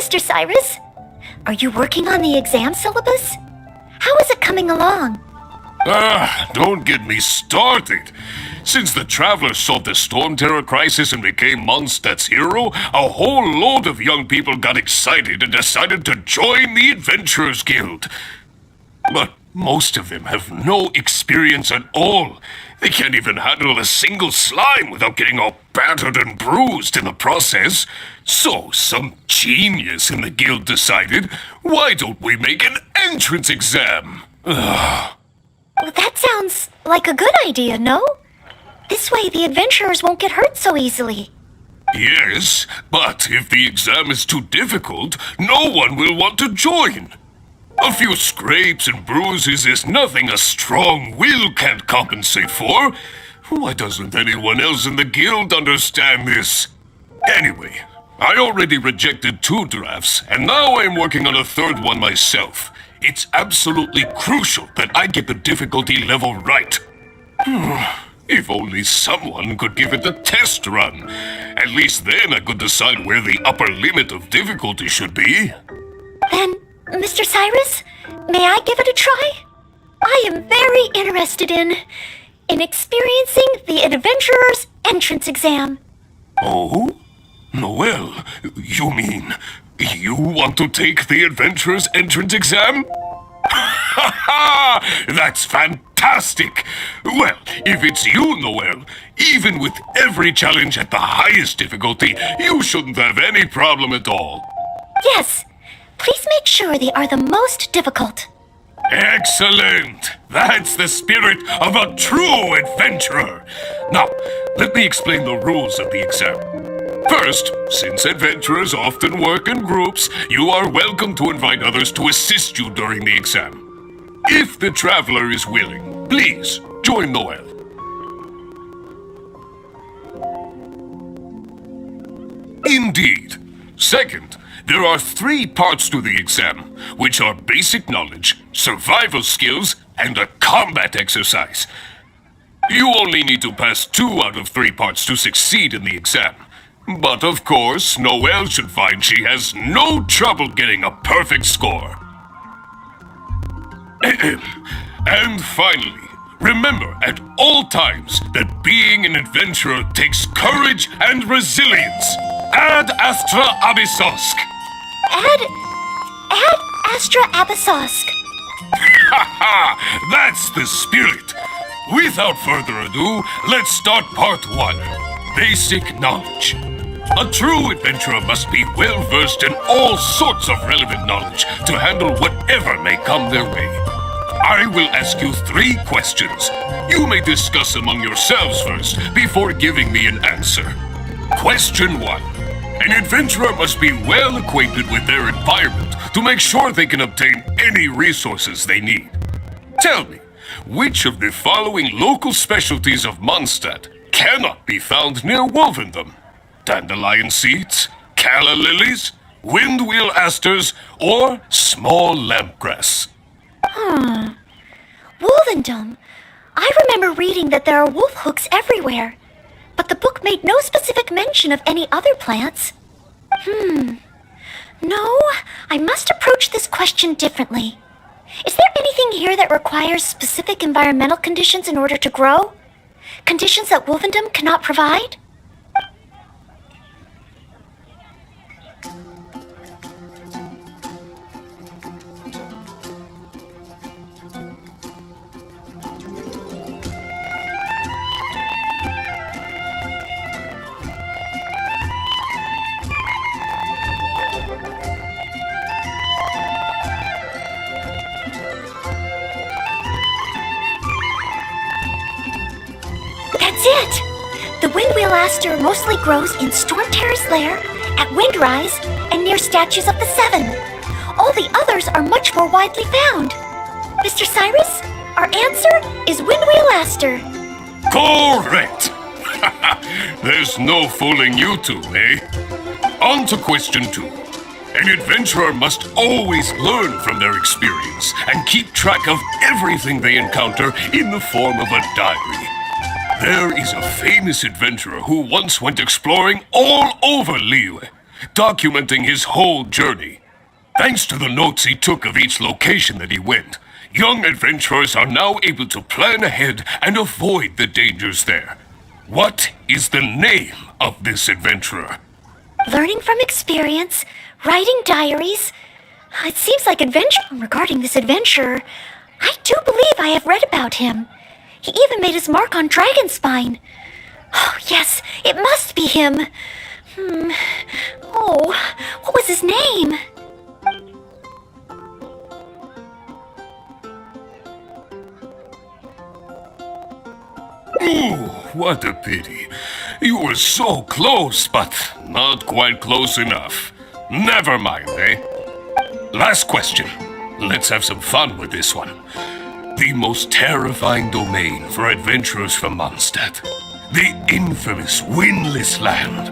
Mr. Cyrus. Are you working on the exam syllabus? How is it coming along? Don't get me started. Since the Traveler solved the Storm Terror crisis and became Mondstadt's hero, a whole load of young people got excited and decided to join the Adventurers Guild. But most of them have no experience at all. They can't even handle a single slime without getting all battered and bruised in the process. So some genius in the guild decided, why don't we make an entrance exam? Well, that sounds like a good idea, no? This way the adventurers won't get hurt so easily. Yes, but if the exam is too difficult, no one will want to join. A few scrapes and bruises is nothing a strong will can't compensate for. Why doesn't anyone else in the guild understand this? Anyway, I already rejected 2 drafts, and now I'm working on a 3rd one myself. It's absolutely crucial that I get the difficulty level right. If only someone could give it a test run. At least then I could decide where the upper limit of difficulty should be. Then, Mr. Cyrus, may I give it a try? I am very interested in experiencing the Adventurer's entrance exam. Oh? Noelle, you mean you want to take the Adventurer's entrance exam? Ha ha! That's fantastic! Well, if it's you, Noelle, even with every challenge at the highest difficulty, you shouldn't have any problem at all. Yes, please make sure they are the most difficult. Excellent! That's the spirit of a true adventurer! Now, let me explain the rules of the exam. First, since adventurers often work in groups, you are welcome to invite others to assist you during the exam. If the traveler is willing, please join Noelle. Indeed. Second, there are 3 parts to the exam, which are basic knowledge, survival skills, and a combat exercise. You only need to pass 2 out of 3 parts to succeed in the exam. But of course, Noelle should find she has no trouble getting a perfect score. And finally, remember at all times that being an adventurer takes courage and resilience. Ad Astra Abyssosk. Ad Astra Abyssosk. Ha ha! That's the spirit. Without further ado, let's start part 1. Basic knowledge. A true adventurer must be well versed in all sorts of relevant knowledge to handle whatever may come their way. I will ask you 3 questions. You may discuss among yourselves first before giving me an answer. Question 1. An adventurer must be well acquainted with their environment to make sure they can obtain any resources they need. Tell me, which of the following local specialties of Mondstadt cannot be found near Wolvendom? Dandelion seeds, calla lilies, windwheel asters, or small lampgrass? Wolvendom. I remember reading that there are wolf hooks everywhere, but the book made no specific mention of any other plants. No, I must approach this question differently. Is there anything here that requires specific environmental conditions in order to grow? Conditions that Wolvendom cannot provide? That's it! The windwheel aster mostly grows in Storm Terror's lair, at Windrise, and near statues of the Seven. All the others are much more widely found. Mr. Cyrus, our answer is windwheel aster. Correct! There's no fooling you two, eh? On to question 2. An adventurer must always learn from their experience and keep track of everything they encounter in the form of a diary. There is a famous adventurer who once went exploring all over Lille. documenting his whole journey. Thanks to the notes he took of each location that he went, young adventurers are now able to plan ahead and avoid the dangers there. What is the name of this adventurer? Learning from experience, writing diaries. It seems like adventure. Regarding this adventurer, I do believe I have read about him. He even made his mark on Dragonspine. Oh, yes, it must be him. Oh, what was his name? Ooh, what a pity. You were so close, but not quite close enough. Never mind, eh? Last question. Let's have some fun with this one. The most terrifying domain for adventurers from Mondstadt. The infamous Windless Land.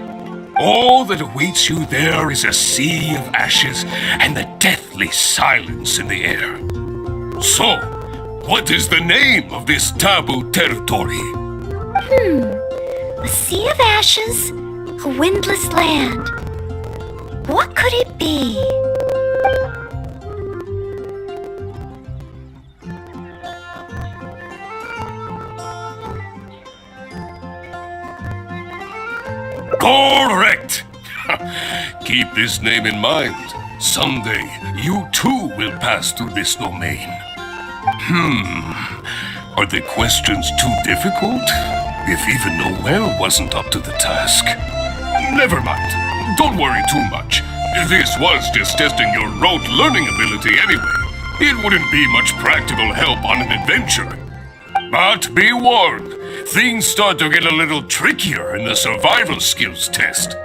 All that awaits you there is a sea of ashes and the deathly silence in the air. So, what is the name of this taboo territory? A sea of ashes, a windless land. What could it be? Correct! Keep this name in mind. Someday, you too will pass through this domain. Are the questions too difficult? If even Noelle wasn't up to the task. Never mind. Don't worry too much. This was just testing your rote learning ability anyway. It wouldn't be much practical help on an adventure. But be warned, things start to get a little trickier in the survival skills test.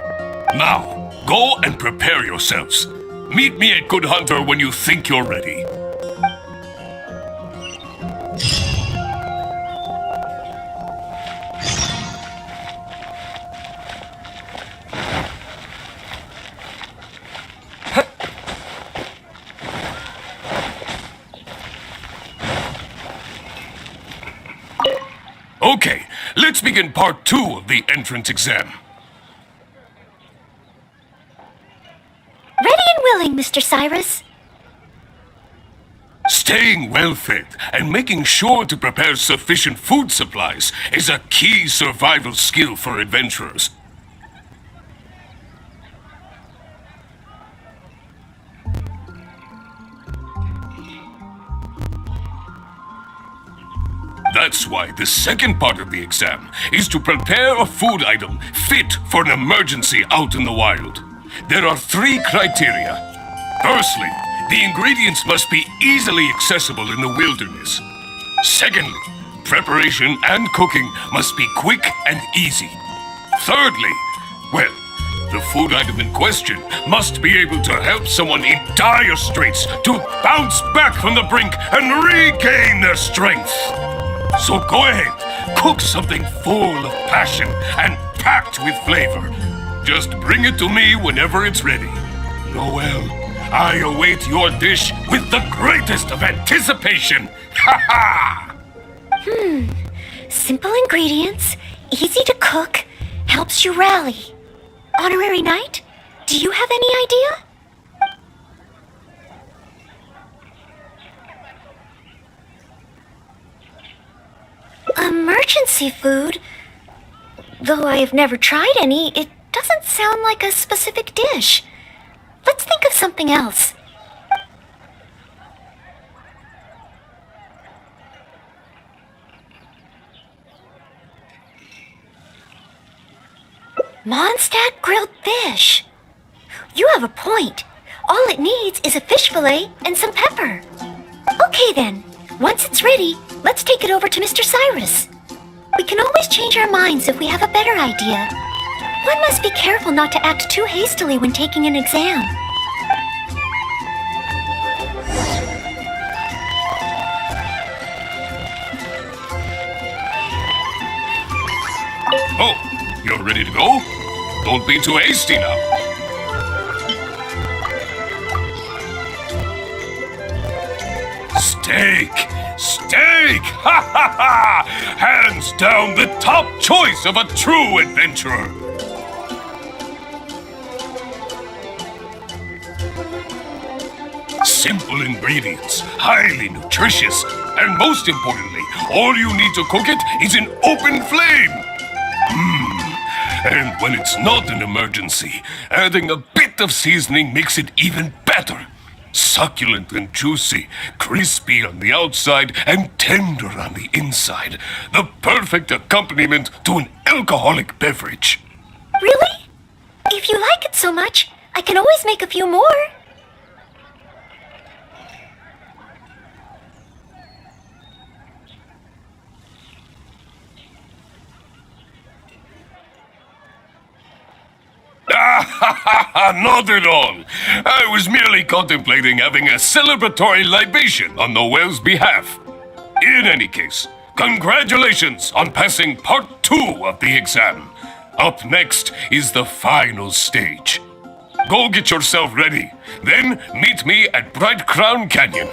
Now, go and prepare yourselves. Meet me at Good Hunter when you think you're ready. Okay, let's begin part 2 of the entrance exam. Ready and willing, Mr. Cyrus. Staying well-fed and making sure to prepare sufficient food supplies is a key survival skill for adventurers. That's why the second part of the exam is to prepare a food item fit for an emergency out in the wild. There are 3 criteria. Firstly, the ingredients must be easily accessible in the wilderness. Secondly, preparation and cooking must be quick and easy. Thirdly, well, the food item in question must be able to help someone in dire straits to bounce back from the brink and regain their strength. So go ahead, cook something full of passion and packed with flavor. Just bring it to me whenever it's ready. Noelle, I await your dish with the greatest of anticipation. Ha ha! Simple ingredients, easy to cook, helps you rally. Honorary Knight, do you have any idea? Emergency food? Though I have never tried any, it doesn't sound like a specific dish. Let's think of something else. Mondstadt grilled fish. You have a point. All it needs is a fish fillet and some pepper. Okay then, once it's ready, let's take it over to Mr. Cyrus. We can always change our minds if we have a better idea. One must be careful not to act too hastily when taking an exam. Oh, you're ready to go? Don't be too hasty now. Steak! Steak! Ha ha ha! Hands down the top choice of a true adventurer! Simple ingredients, highly nutritious, and most importantly, all you need to cook it is an open flame. And when it's not an emergency, adding a bit of seasoning makes it even better. Succulent and juicy, crispy on the outside and tender on the inside. The perfect accompaniment to an alcoholic beverage. Really? If you like it so much, I can always make a few more. Not at all. I was merely contemplating having a celebratory libation on Noelle's behalf. In any case, congratulations on passing part 2 of the exam. Up next is the final stage. Go get yourself ready, then meet me at Bright Crown Canyon.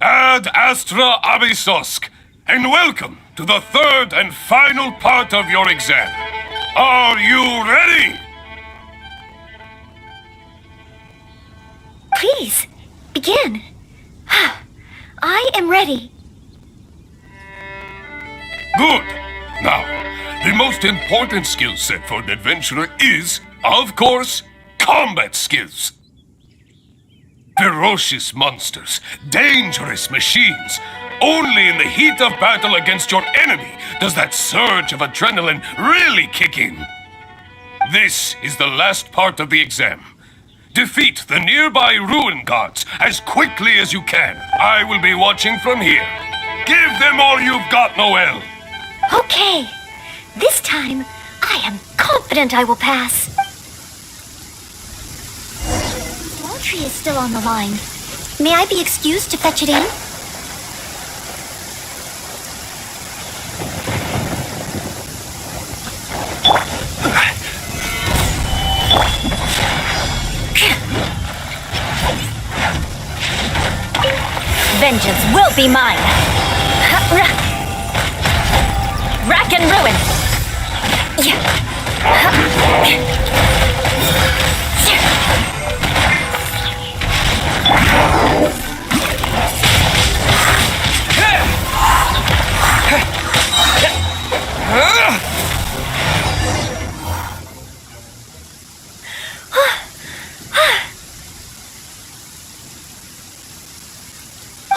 Ad Astra Abysosk, and welcome to the third and final part of your exam. Are you ready? Please, begin. I am ready. Good. Now, the most important skill set for an adventurer is, of course, combat skills. Ferocious monsters, dangerous machines. Only in the heat of battle against your enemy does that surge of adrenaline really kick in. This is the last part of the exam. Defeat the nearby ruin gods as quickly as you can. I will be watching from here. Give them all you've got, Noelle. Okay. This time, I am confident I will pass. Tree is still on the line. May I be excused to fetch it in? Vengeance will be mine! Rack and ruin!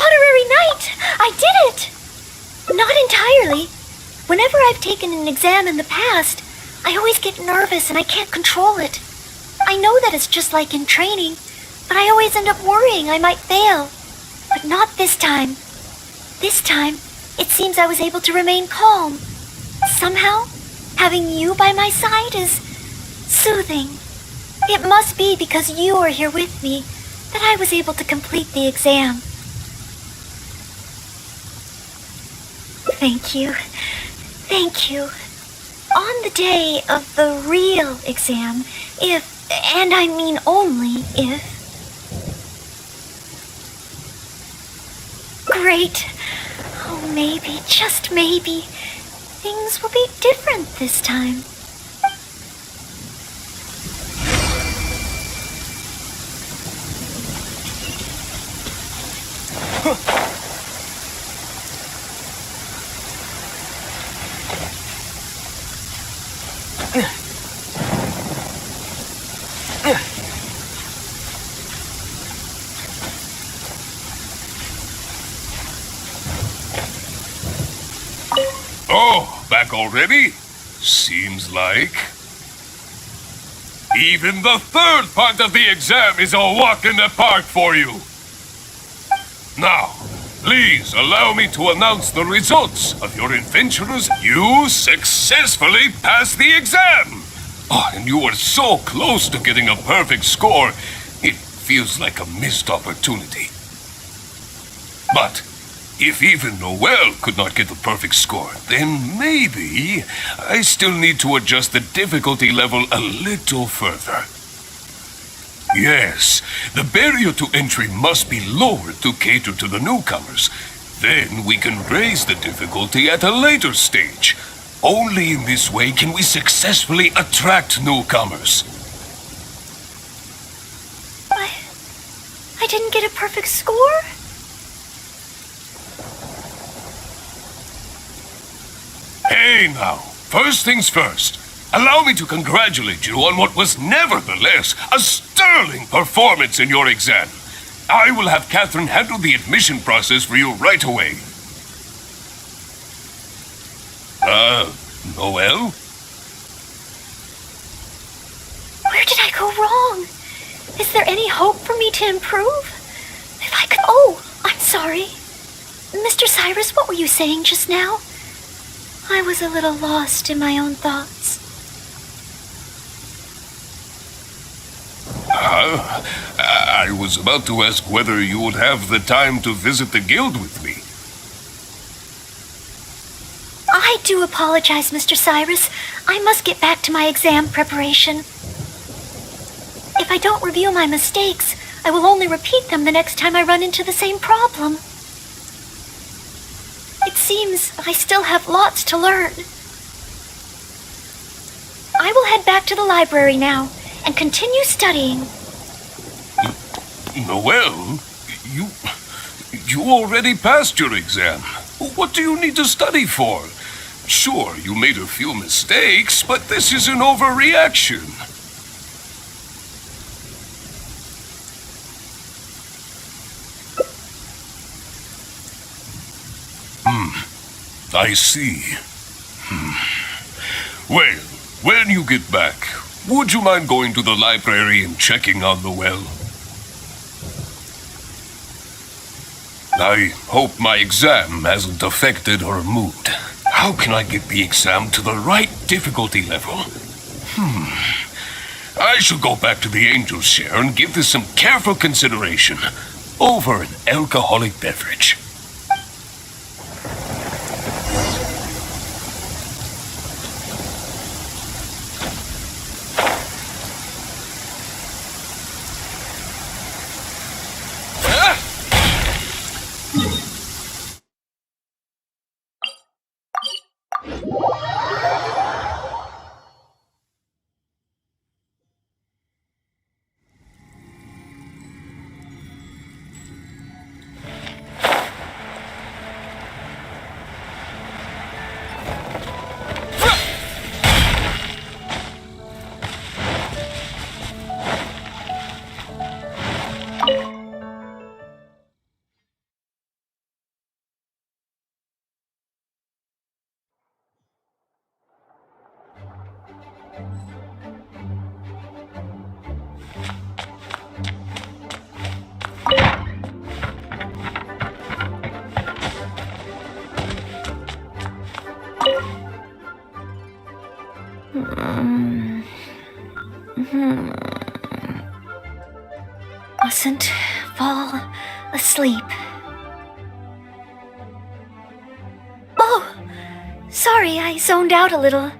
Honorary Knight! I did it! Not entirely. Whenever I've taken an exam in the past, I always get nervous and I can't control it. I know that it's just like in training, but I always end up worrying I might fail. But not this time. This time, it seems I was able to remain calm. Somehow, having you by my side is soothing. It must be because you are here with me that I was able to complete the exam. Thank you. Thank you. On the day of the real exam, if, and I mean only if... Great. Oh, maybe, just maybe, things will be different this time. Oh, back already? Seems like. Even the third part of the exam is a walk in the park for you. Now, please allow me to announce the results of your adventurers. You successfully passed the exam! Oh, and you were so close to getting a perfect score, it feels like a missed opportunity. But if even Noelle could not get the perfect score, then maybe I still need to adjust the difficulty level a little further. Yes, the barrier to entry must be lowered to cater to the newcomers. Then we can raise the difficulty at a later stage. Only in this way can we successfully attract newcomers. I didn't get a perfect score? Hey now, first things first. Allow me to congratulate you on what was nevertheless a sterling performance in your exam. I will have Catherine handle the admission process for you right away. Noelle? Where did I go wrong? Is there any hope for me to improve? If I could... Oh, I'm sorry. Mr. Cyrus, what were you saying just now? I was a little lost in my own thoughts. I was about to ask whether you would have the time to visit the guild with me. I do apologize, Mr. Cyrus. I must get back to my exam preparation. If I don't review my mistakes, I will only repeat them the next time I run into the same problem. It seems I still have lots to learn. I will head back to the library now and continue studying. Noelle, you already passed your exam. What do you need to study for? Sure, you made a few mistakes, but this is an overreaction. I see. Well, when you get back, would you mind going to the library and checking on Noelle? I hope my exam hasn't affected her mood. How can I get the exam to the right difficulty level? I shall go back to the Angel's Share and give this some careful consideration over an alcoholic beverage. Mustn't fall asleep. Oh, sorry, I zoned out a little.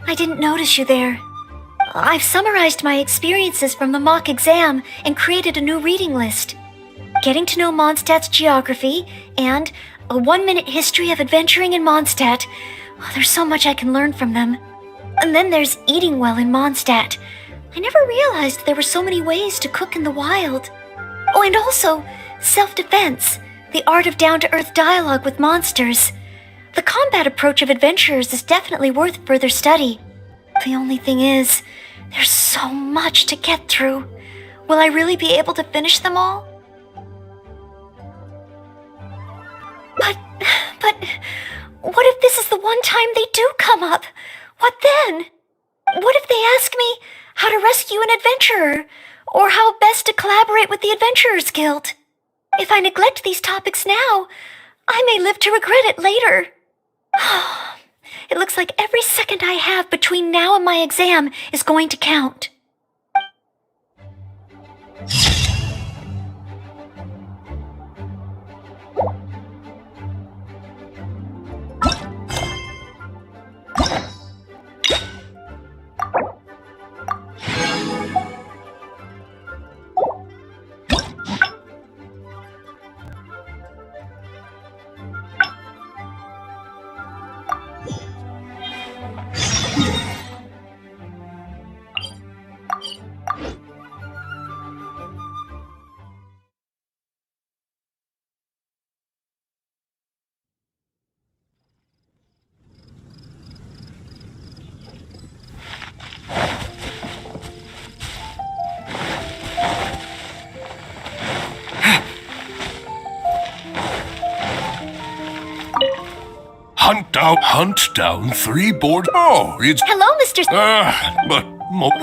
I didn't notice you there. I've summarized my experiences from the mock exam and created a new reading list. Getting to know Mondstadt's geography and a 1-minute history of adventuring in Mondstadt. Oh, there's so much I can learn from them. And then there's eating well in Mondstadt. I never realized there were so many ways to cook in the wild. Oh, and also self-defense, the art of down-to-earth dialogue with monsters. The combat approach of adventurers is definitely worth further study. The only thing is, there's so much to get through. Will I really be able to finish them all? But, what if this is the one time they do come up? What then? What if they ask me how to rescue an adventurer, or how best to collaborate with the Adventurers Guild? If I neglect these topics now, I may live to regret it later. It looks like every second I have between now and my exam is going to count. Hunt down 3 board. Oh, it's. Hello, Mr. But.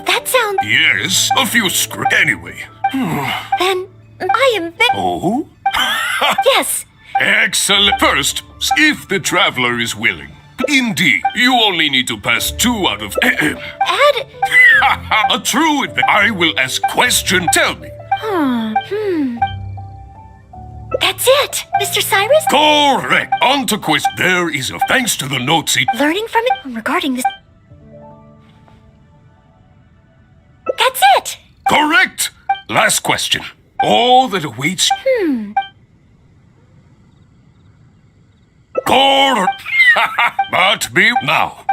That sounds. Yes, a few Anyway. Then I am. Oh? Yes. Excellent. First, if the traveler is willing. Indeed, you only need to pass 2 out of. Add. A true adventure. I will ask question. Tell me. That's it, Mr. Cyrus. Correct. On to quiz. There is a thanks to the notes he. Learning from it regarding this. That's it. Correct. Last question. All that awaits. Correct. But be now.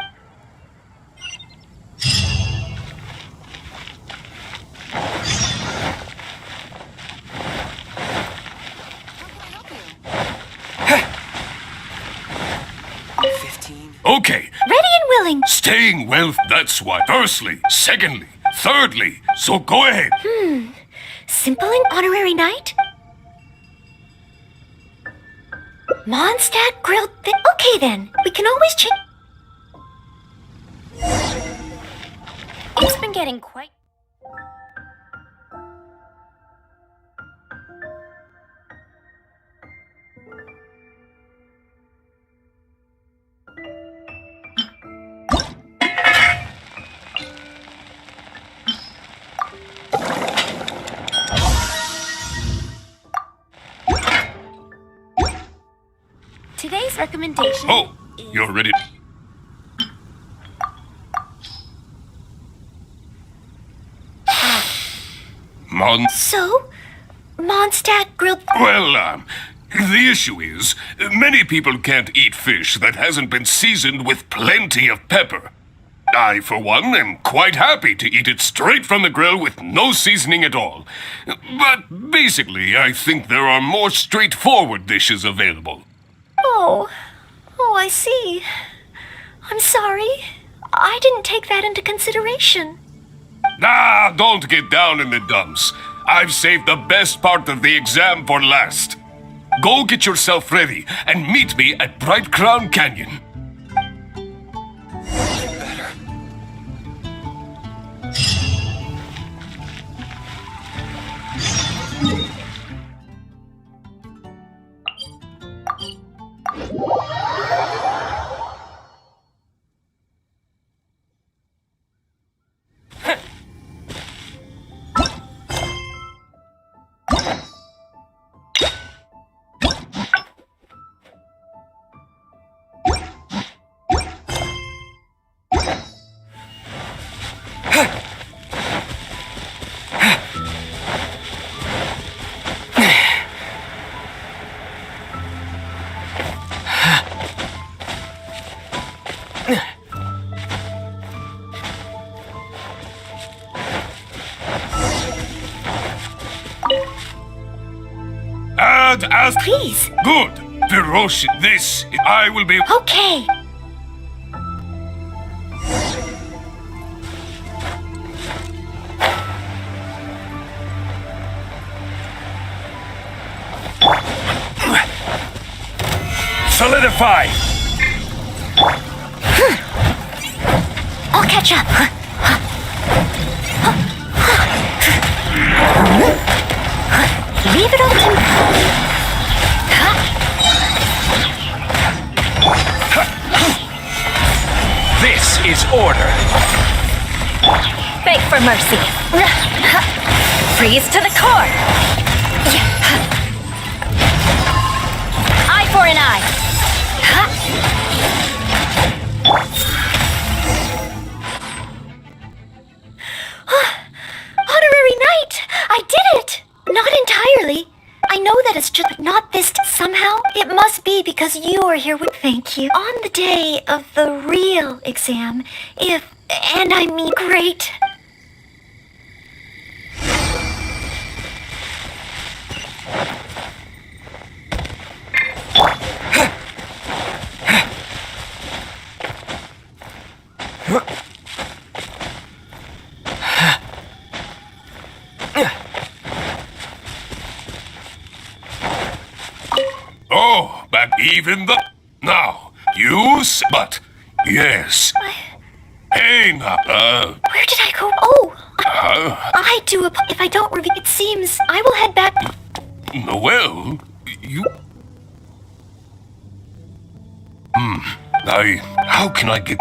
Okay. Ready and willing. Staying well, that's why. Firstly, secondly, thirdly. So go ahead. Simple and honorary knight? Mondstadt grilled okay then. We can always change. It's been getting quite. Today's recommendation. Oh, you're ready. So, Mondstadt grilled. Well, the issue is, many people can't eat fish that hasn't been seasoned with plenty of pepper. I, for one, am quite happy to eat it straight from the grill with no seasoning at all. But basically, I think there are more straightforward dishes available. Oh, I see. I'm sorry. I didn't take that into consideration. Ah, don't get down in the dumps. I've saved the best part of the exam for last. Go get yourself ready and meet me at Bright Crown Canyon. Please. Good. Ferocious. This, I will be. Okay. Solidify. I'll catch up. leave it all to me. This is order. Beg for mercy. Freeze to the core. Eye for an eye. Honorary Knight! I did it! Not entirely. I know that it's just not this somehow. It must be because you are here with thank you. On the day of the real exam, and I mean great. Oh, but even the... Now, but... Yes. Hey, now, Where did I go? Oh, I do. If I don't review, it seems I will head back. Noelle, you... How can I get...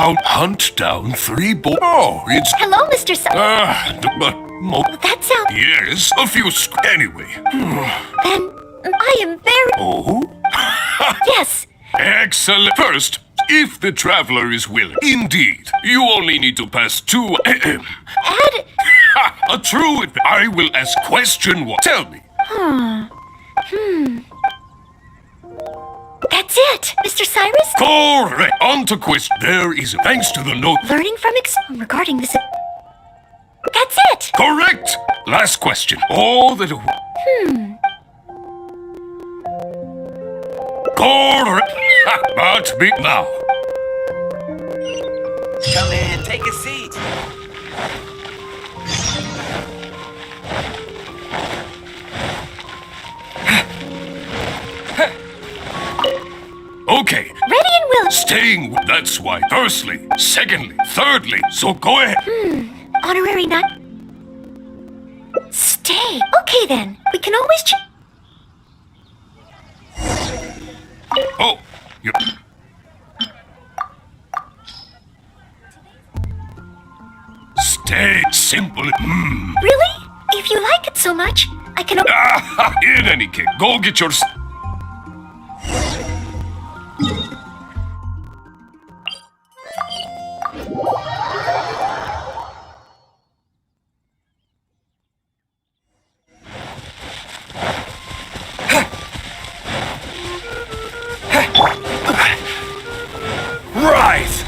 Hunt down 3 boys. Oh, it's... Hello, Mr. but... That sounds... Yes, a few anyway. Then I am very... Oh? Yes. Excellent. First, if the traveler is willing. Indeed, you only need to pass 2... Add... A true... I will ask question 1. Tell me. That's it, Mr. Cyrus. Correct. On to question. There is, thanks to the note. Learning from regarding this... That's it. Correct. Last question. All that... Correct. But be now. Come in, take a seat. Okay. Ready and willing. Staying. That's why. Firstly. Secondly. Thirdly. So go ahead. Honorary Knight. Stay. Okay then. We can always Oh. You... Stay simple. Really? If you like it so much, I can... In any case, go get your... Rise!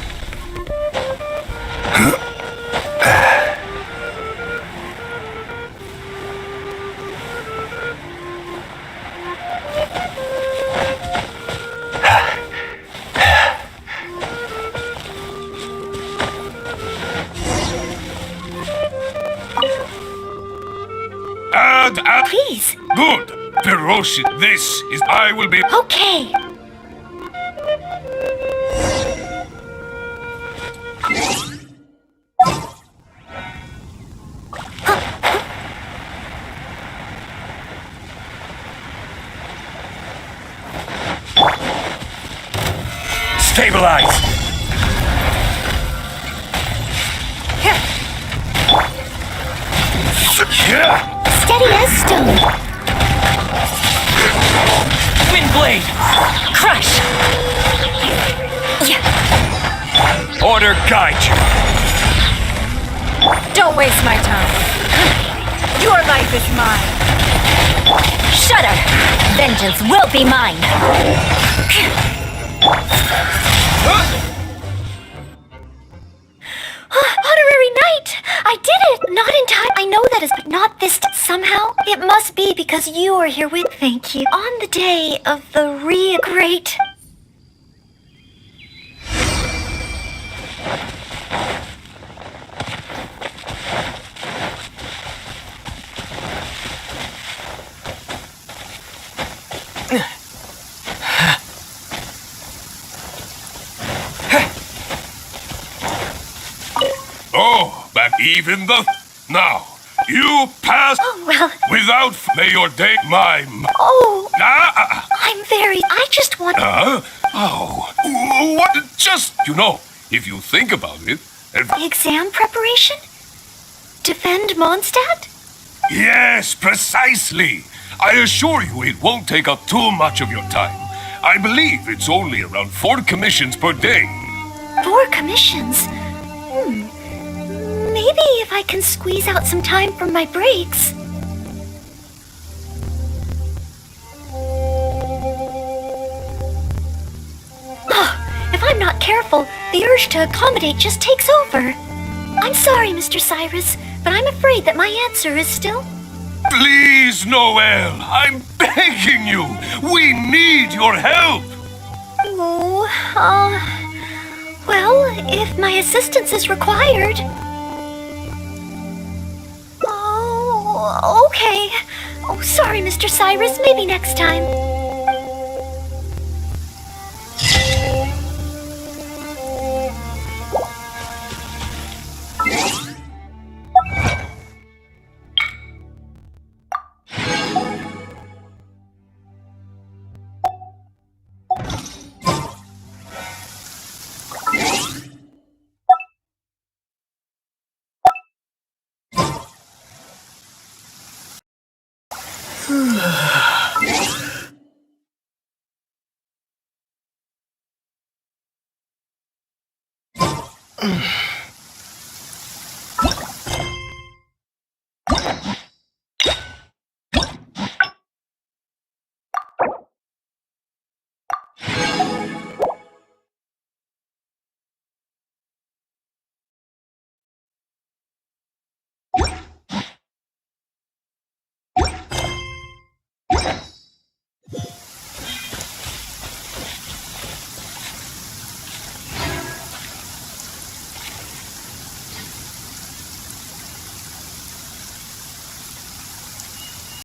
Please. Good. Ferocious. This is... I will be... Okay. Stabilize! Steady as stone. Windblade! Crush! Order guide you. Don't waste my time. Your life is mine. Shudder! Vengeance will be mine. Honorary Knight! I did it! Not in time. I know that is, but not this somehow. It must be because you are here with. Thank you. On the day of the great. Oh, back even the... Now, you pass Oh, well. without... May your day mime. Oh, Ah, I'm very. I just want. oh, what? Just, if you think about it... Exam preparation? Defend Mondstadt? Yes, precisely. I assure you it won't take up too much of your time. I believe it's only around 4 commissions per day. 4 commissions? Maybe if I can squeeze out some time from my breaks. If I'm not careful, the urge to accommodate just takes over. I'm sorry, Mr. Cyrus, but I'm afraid that my answer is still... Please, Noelle, I'm begging you. We need your help. Oh, well, if my assistance is required... Oh, okay. Oh, sorry, Mr. Cyrus. Maybe next time.